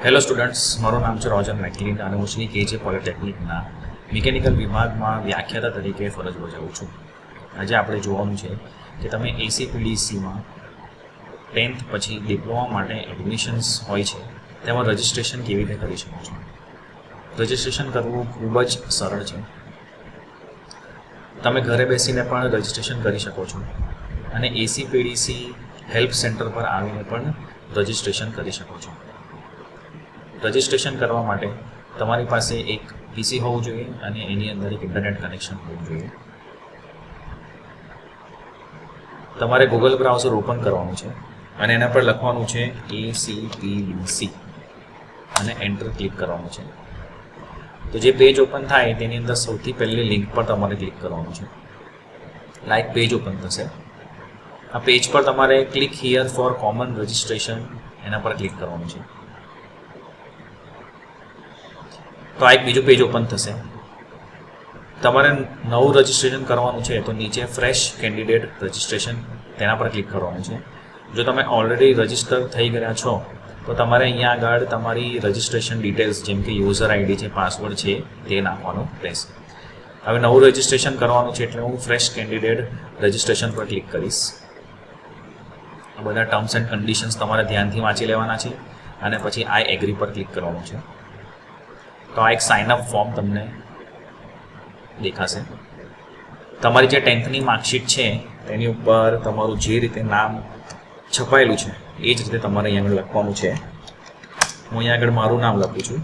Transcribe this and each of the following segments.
Hello students, મારું નામ છે રોજન મેકલિન અને હું શ્રી કેજે પોલિટેકનિકના મિકેનિકલ વિભાગમાં વ્યાખ્યાતા તરીકે ફરજ બજાવું છું. આજે આપણે જોવાનું છે કે તમે એસીપીડીસીમાં 10th પછી ડિપ્લોમા માટે એડમિશન્સ હોય છે તેમાં રજિસ્ટ્રેશન કેવી રીતે કરી શકો છો. રજિસ્ટ્રેશન કરવું ખૂબ જ સરળ છે. તમે ઘરે બેસીને પણ રજિસ્ટ્રેશન કરી શકો છો અને એસીપીડીસી હેલ્પ સેન્ટર પર આવીને પણ રજિસ્ટ્રેશન કરી શકો છો. રજિસ્ટ્રેશન કરવા માટે તમારી પાસે એક પીસી હોવું જોઈએ અને એની અંદર એક ઇન્ટરનેટ કનેક્શન હોવું જોઈએ. તમારે ગૂગલ બ્રાઉઝર ઓપન કરવાનું છે અને એના પર લખવાનું છે ACPDC અને એન્ટર ક્લિક કરવાનું છે. તો જે પેજ ઓપન થાય તેની અંદર સૌથી પહેલી લિંક પર તમારે ક્લિક કરવાનું છે. લાઈક પેજ ઓપન થશે. આ પેજ પર તમારે click here for common registration એના પર ક્લિક કરવાનું છે. તો આ એક બીજું પેજ ઓપન થશે. તમારે નવું રજિસ્ટ્રેશન કરવાનું છે તો નીચે ફ્રેશ કેન્ડિડેટ રજિસ્ટ્રેશન તેના પર ક્લિક કરવાનું છે. જો તમે ઓલરેડી રજિસ્ટર થઈ ગયા છો તો તમારે અહીંયા આગળ તમારી રજિસ્ટ્રેશન ડિટેલ્સ જેમ કે યુઝર આઈડી છે, પાસવર્ડ છે તે નાખવાનું રહેશે. હવે નવું રજિસ્ટ્રેશન કરવાનું છે એટલે હું ફ્રેશ કેન્ડિડેટ રજિસ્ટ્રેશન પર ક્લિક કરીશ. આ બધા ટર્મ્સ એન્ડ કન્ડિશન્સ તમારે ધ્યાનથી વાંચી લેવાના છે અને પછી આઈ એગ્રી પર ક્લિક કરવાનું છે. તો આ એક સાઇનઅપ ફોર્મ તમને દેખાશે. તમારી જે 10thની માર્કશીટ છે તેની ઉપર તમારું જે રીતે નામ છપાયેલું છે એ જ રીતે તમારે અહીંયા આગળ લખવાનું છે. હું અહીંયા આગળ મારું નામ લખું છું.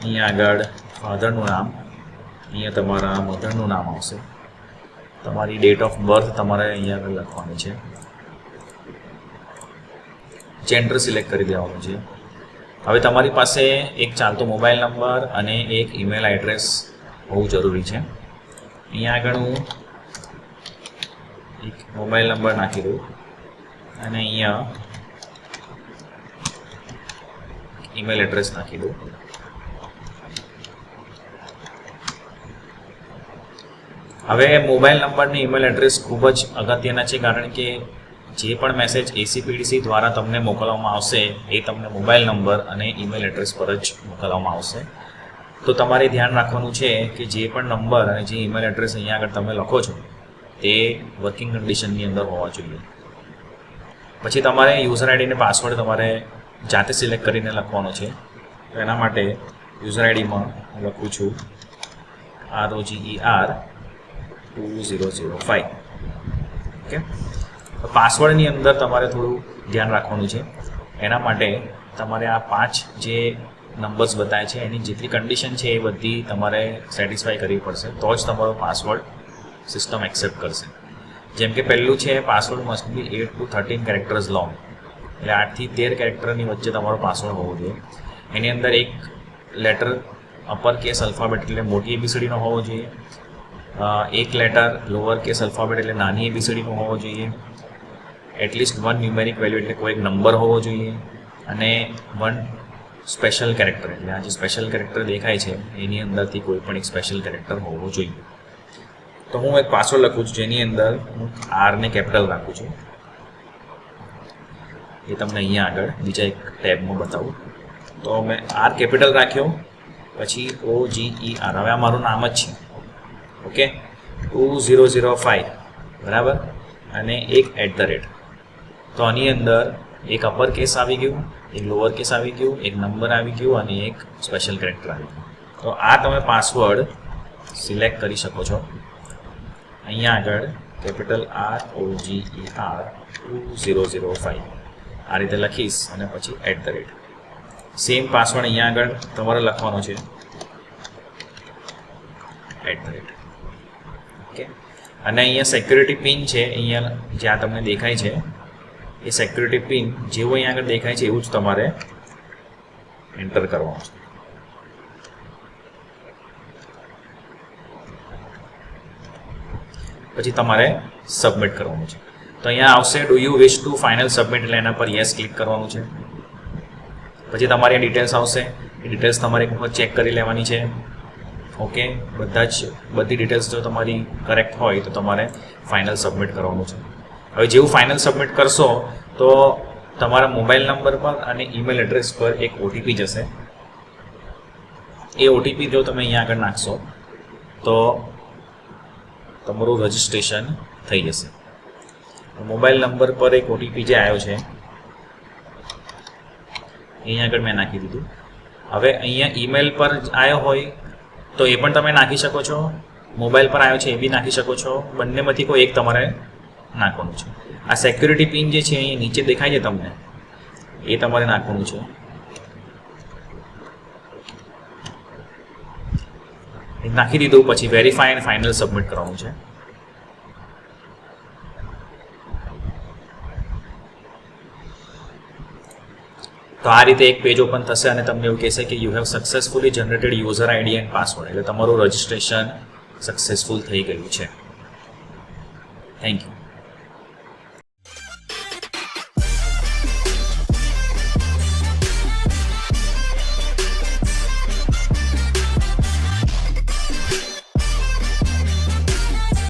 અહીંયા આગળ ફાધરનું નામ, અહીંયા તમારા મધરનું નામ આવશે. તમારી ડેટ ઓફ બર્થ તમારે અહીંયા આગળ લખવાની છે. જેન્ડર સિલેક્ટ કરી દેવાનું છે. હવે તમારી પાસે એક ચાલતો મોબાઈલ નંબર અને એક ઈમેલ એડ્રેસ હોવું જરૂરી છે. અહીંયા આગળ હું એક મોબાઈલ નંબર નાખી દઉં અને અહીંયા ઈમેલ એડ્રેસ નાખી દઉં. હવે મોબાઈલ નંબર અને ઈમેલ એડ્રેસ ખૂબ જ અગત્યના છે, કારણ કે જે પણ મેસેજ એસીપીડીસી દ્વારા તમને મોકલવામાં આવશે એ તમને મોબાઈલ નંબર અને ઈમેલ એડ્રેસ પર જ મોકલવામાં આવશે. તો તમારે ધ્યાન રાખવાનું છે કે જે પણ નંબર અને જે ઈમેલ એડ્રેસ અહીંયા આગળ તમે લખો છો તે વર્કિંગ કન્ડિશનની અંદર હોવા જોઈએ. પછી તમારે યુઝર આઈડી અને પાસવર્ડ તમારે જાતે સિલેક્ટ કરીને લખવાનો છે. તો એના માટે યુઝર આઈડીમાં હું લખું છું ROGER2005. ઓકે. પાસવર્ડની અંદર તમારે થોડું ધ્યાન રાખવાનું છે. એના માટે તમારે આ 5 જે નંબર્સ બતાવે છે એની જેટલી કન્ડિશન છે એ બધી તમારે સેટિસ્ફાઈ કરવી પડશે તો જ તમારો પાસવર્ડ સિસ્ટમ એક્સેપ્ટ કરશે. જેમ કે પહેલું છે password must be 8 to 13 characters long, એટલે 8 થી 13 કેરેક્ટરની વચ્ચે તમારો પાસવર્ડ હોવો જોઈએ. એની અંદર એક લેટર અપર કેસ અલ્ફાબેટ એટલે મોટી એબીસીડીનો હોવો જોઈએ, એક લેટર લોઅર કેસ અલ્ફાબેટ એટલે નાની એબીસીડીનો હોવો જોઈએ, એટલીસ્ટ 1 ન્યુમેરિક વેલ્યુ એટલે કોઈ એક નંબર હોવો જોઈએ અને 1 સ્પેશિયલ કેરેક્ટર એટલે આ જે સ્પેશિયલ કેરેક્ટર દેખાય છે એની અંદરથી કોઈ પણ એક સ્પેશિયલ કેરેક્ટર હોવો જોઈએ. તો હું એક પાસવર્ડ લખું છું જેની અંદર હું આરને કેપિટલ રાખું છું. એ તમને અહીંયા આગળ બીજા એક ટેબમાં બતાવું. તો મેં આર કેપિટલ રાખ્યો, પછી OGER, હવે આ મારું નામ જ છે. ઓકે, 2005 બરાબર, અને એક @ તો આની અંદર એક અપર કેસ આવી ગયું, એક લોઅર કેસ આવી ગયું, એક નંબર આવી ગયું અને એક સ્પેશિયલ કેરેક્ટર આવી ગયું. તો આ તમે પાસવર્ડ સિલેક્ટ કરી શકો છો. અહીંયા આગળ કેપિટલ ROGER2005 આ રીતે લખીશ અને પછી @ સેમ પાસવર્ડ અહીંયા આગળ તમારે લખવાનો છે @ ઓકે. અને અહીંયા સિક્યુરિટી પિન છે, અહીંયા જ્યાં તમને દેખાય છે એ સિક્યુરિટી પિન જેવું અહીંયા આગળ દેખાય છે એવું જ તમારે એન્ટર કરવાનું છે. પછી તમારે સબમિટ કરવાનું છે. તો અહીંયા આવશે do you wish two final submit, એટલે એના પર યસ ક્લિક કરવાનું છે. પછી તમારી ડિટેલ્સ આવશે, એ ડિટેલ્સ તમારે એક વખત ચેક કરી લેવાની છે. ઓકે, બધી ડિટેલ્સ જો તમારી કરેક્ટ હોય તો તમારે ફાઇનલ સબમિટ કરવાનું છે. હવે જેવું ફાઇનલ સબમિટ કરશો તો તમારા મોબાઈલ નંબર પર અને ઈમેલ એડ્રેસ પર એક ઓટીપી જશે. એ ઓટીપી જો તમે અહીંયા આગળ નાખશો તો તમારું રજિસ્ટ્રેશન થઈ જશે. મોબાઈલ નંબર પર એક ઓટીપી જે આવ્યો છે અહીંયા આગળ મેં નાખી દીધું. હવે અહીંયા ઈમેલ પર આવ્યો હોય તો એ પણ તમે નાખી શકો છો, મોબાઈલ પર આવ્યો છે એ બી નાખી શકો છો. બંનેમાંથી કોઈ એક તમારે નાખવાનું છે. આ સિક્યુરિટી પિન જે છે અહીંયા નીચે દેખાય છે તમને, એ તમારે નાખવાનું છે. નાખી દીધું પછી વેરીફાઈ અને ફાઇનલ સબમિટ કરવાનું છે. તો આ રીતે એક પેજ ઓપન થશે અને તમને એવું કહેશે કે you have successfully generated user ID and password, એટલે તમારું રજિસ્ટ્રેશન સક્સેસફુલ થઈ ગયું છે. Thank you.